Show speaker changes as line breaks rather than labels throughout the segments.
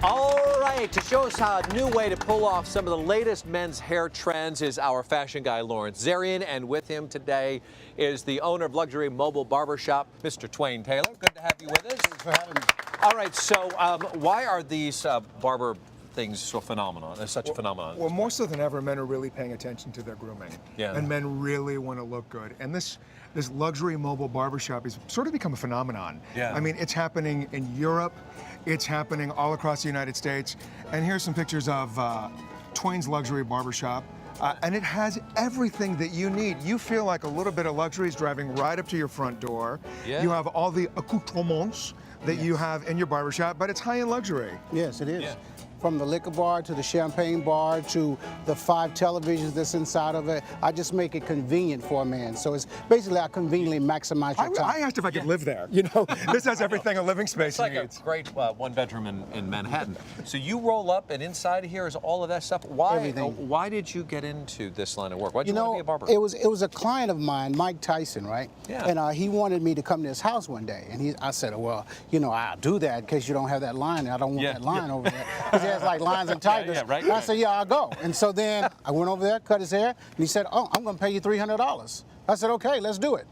All right, to show us how a new way to pull off some of the latest men's hair trends is our fashion guy, Lawrence Zarian, and with him today is the owner of Luxury Mobile Barbershop, Mr. Twain Taylor. Good to have you with us.
Thanks for having me.
All right, so why are these barber things so phenomenal? It's such a phenomenon.
Well, more so than ever, men are really paying attention to their grooming.
Yeah.
And men really want to look good. And this luxury mobile barbershop has sort of become a phenomenon.
Yeah.
I mean, it's happening in Europe. It's happening all across the United States. And here's some pictures of Twain's Luxury Barbershop. And it has everything that you need. You feel like a little bit of luxury is driving right up to your front door.
Yeah.
You have all the accoutrements that you have in your barbershop, but it's high-end luxury.
Yes, it is.
Yeah.
From the liquor bar to the champagne bar to the 5 televisions that's inside of it, I just make it convenient for a man. So it's basically I conveniently maximize your time.
I asked if I could live there. You know, this has everything a living space
It's like
needs.
a great one-bedroom in Manhattan. So you roll up, and inside of here is all of that stuff. Why?
Everything.
Why did you get into this line of work? Why did you,
You
want to
know,
be a barber?
it was a client of mine, Mike Tyson, right?
Yeah.
And he wanted me to come to his house one day, and I said, well, you know, I'll do that in case you don't have that line. I don't want
Yeah,
that line over there because he has like lines and tigers.
yeah, right.
And I said, yeah, I'll go. And so then I went over there, cut his hair, and he said, oh, I'm going to pay you $300. I said, okay, let's do it.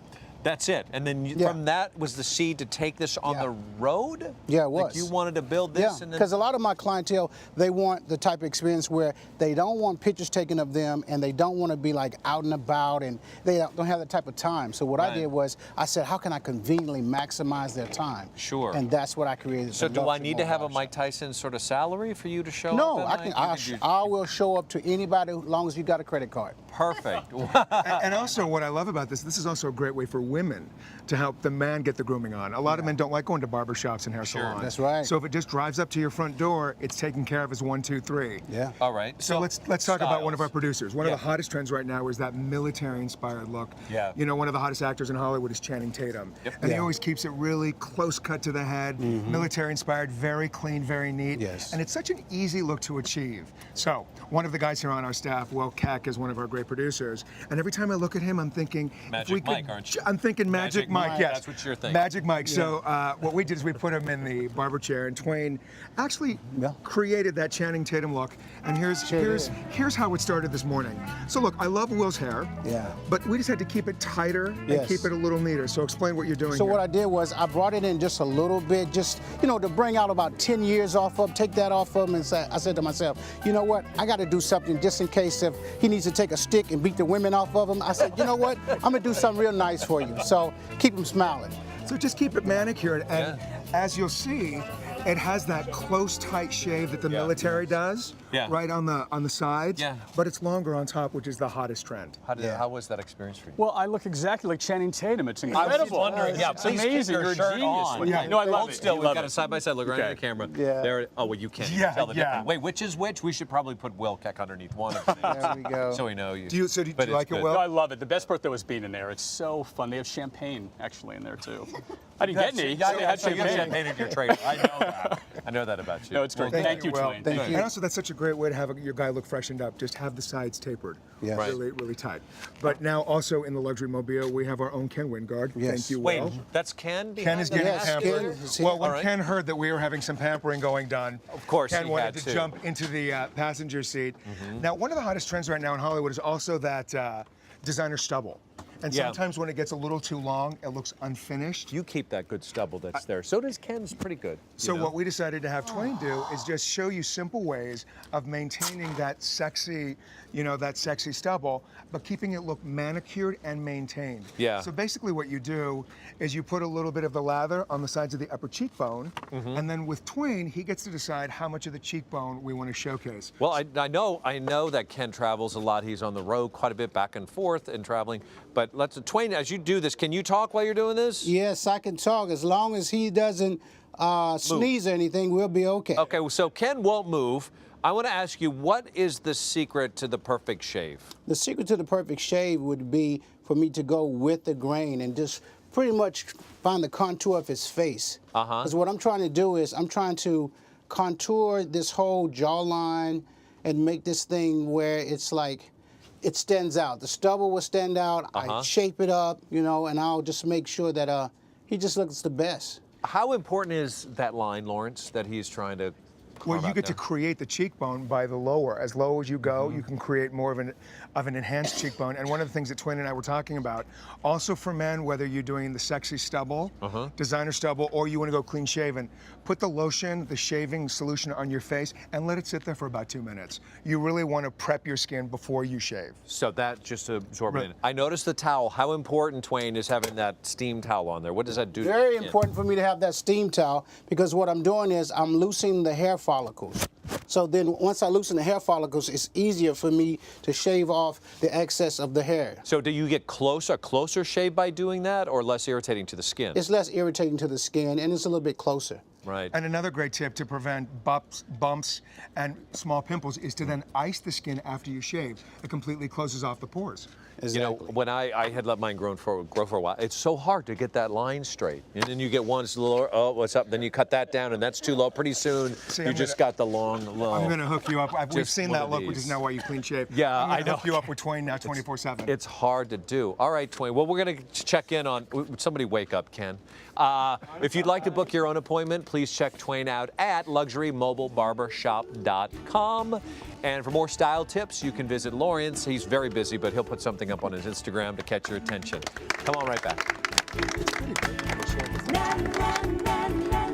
That's it. And then
Yeah.
from that was the seed to take this on
Yeah.
the road?
Yeah, it
Like
was.
you wanted to build this?
Yeah,
and then
because a lot of my clientele, they want the type of experience where they don't want pictures taken of them and they don't want to be like out and about and they don't have that type of time. So what
Right.
I did was I said, how can I conveniently maximize their time?
Sure.
And that's what I created.
So
the
do I
Luxury
need to
Mobile
have a
Barbershop.
Mike Tyson sort of salary for you to show
No,
up?
I
at
can.
night?
I will show up to anybody as long as you got a credit card.
Perfect.
And also, what I love about this is also a great way for women to help the man get the grooming on. A lot of men don't like going to barbershops and hair salons.
That's right.
So if it just drives up to your front door, it's taken care of as 1, 2, 3.
Yeah.
All right.
So let's talk about one of our
styles.
producers. One
Yeah.
of the hottest trends right now is that military-inspired look.
Yeah.
You know, one of the hottest actors in Hollywood is Channing Tatum.
Yep.
And he
Yeah.
always keeps it really close cut to the head, military-inspired, very clean, very neat.
Yes.
And it's such an easy look to achieve. So one of the guys here on our staff, Will Keck, is one of our great producers. And every time I look at him, I'm thinking,
Magic
if we
Mike,
could,
aren't you?
I'm thinking Magic Mike, yes.
That's what you're thinking.
Magic Mike. So what we did is we put him in the barber chair, and Twain actually
Yeah.
created that Channing Tatum look. And here's how it started this morning. So look, I love Will's hair.
Yeah.
But we just had to keep it tighter and
Yes.
keep it a little neater. So explain what you're doing
So
here.
what I did was I brought it in just a little bit, just to bring out about 10 years off of, take that off of him, and I said to myself, you know what? I got to do something just in case if he needs to take a stick and beat the women off of him. I said, you know what? I'm gonna do something real nice for you. So keep him smiling.
So just keep it manicured, and as you'll see, it has that close, tight shave that the military does,
Yeah.
right on the sides.
Yeah.
But it's longer on top, which is the hottest trend.
How was that experience for you?
Well, I look exactly like Channing Tatum. It's
I was
incredible.
wondering, yeah,
It's
please
amazing.
keep your
You're a
shirt
genius.
on.
Yeah.
No, I love
Hold
it.
still,
You
we've
love
got
it.
it side by side. Look right
Okay.
at the camera.
Yeah.
There. Oh, well, you can't
Yeah,
tell the
yeah.
difference. Wait, which is which? We should probably put Will Keck underneath one of them.
There we go.
So we know you.
Do you
But it's
like it,
good.
Will?
No, I love it. The best part though was being in there. It's so fun. They have champagne actually in there too. I didn't get any.
Yeah,
They had
so you have
champagne.
champagne in your trade. I know that. I know that about you.
No, it's great.
Well,
Thank you,
Will.
Twain.
Thank you.
And also, that's such a great way to have your guy look freshened up. Just have the sides tapered.
Yes. Right.
Really, really tight. But now, also in the luxury mobile, we have our own Ken Wingard.
Yes.
Thank you,
Wait,
Will.
that's Ken?
Ken is
behind
getting
the
Yes,
mask?
Ken
pampered.
is here.
Well, when
All right.
Ken heard that we were having some pampering going done,
Of course
Ken
he
wanted
had
to
to.
jump into the passenger seat. Now, one of the hottest trends right now in Hollywood is also that designer stubble. And
Yeah.
sometimes when it gets a little too long, it looks unfinished.
You keep that good stubble that's there. So does Ken's pretty good.
So what we decided to have Twain do is just show you simple ways of maintaining that sexy, that sexy stubble, but keeping it look manicured and maintained.
Yeah.
So basically what you do is you put a little bit of the lather on the sides of the upper cheekbone, and then with Twain, he gets to decide how much of the cheekbone we want to showcase.
Well, I know that Ken travels a lot. He's on the road quite a bit, back and forth and traveling. But Twain, as you do this, can you talk while you're doing this?
Yes, I can talk as long as he doesn't sneeze or anything. We'll be okay.
Okay, so Ken won't move. I want to ask you, what is the secret to the perfect shave?
The secret to the perfect shave would be for me to go with the grain and just pretty much find the contour of his face. Because what I'm trying to do is I'm trying to contour this whole jawline and make this thing where it's like it stands out. The stubble will stand out. I shape it up, and I'll just make sure that he just looks the best.
How important is that line, Lawrence, that he's trying to
Well, you
about
get to
there?
create the cheekbone by the lower. As low as you go, you can create more of an enhanced cheekbone. And one of the things that Twain and I were talking about, also for men, whether you're doing the sexy stubble, designer stubble, or you want to go clean shaven, put the lotion, the shaving solution on your face and let it sit there for about 2 minutes. You really want to prep your skin before you shave.
So that just to absorb it
Right.
in. I noticed the towel. How important, Twain, is having that steam towel on there? What does that do? to
Very
the skin?
important for me to have that steam towel because what I'm doing is I'm loosening the hair follicles. So then once I loosen the hair follicles, it's easier for me to shave off the excess of the hair.
So do you get closer shave by doing that, or less irritating to the skin?
It's less irritating to the skin and it's a little bit closer.
Right.
And another great tip to prevent bumps and small pimples is to then ice the skin after you shave. It completely closes off the pores.
You know, when I had let mine grow for a while, it's so hard to get that line straight. And then you get one that's a little lower, oh, what's up? Then you cut that down, and that's too low. Pretty soon,
See,
you
I'm
just
gonna-
got the long low.
I'm going to hook you up. We've
Just
seen
one
that
of
look, which
these.
is now why you clean shave.
Yeah,
I'm gonna
I know.
hook you up with Twain now 24/7.
It's hard to do. All right, Twain. Well, we're going to check in on. Somebody wake up, Ken. If you'd like to book your own appointment, please check Twain out at luxurymobilebarbershop.com. And for more style tips, you can visit Lawrence. He's very busy, but he'll put something up on his Instagram to catch your attention. Come on right back.
Na, na, na, na.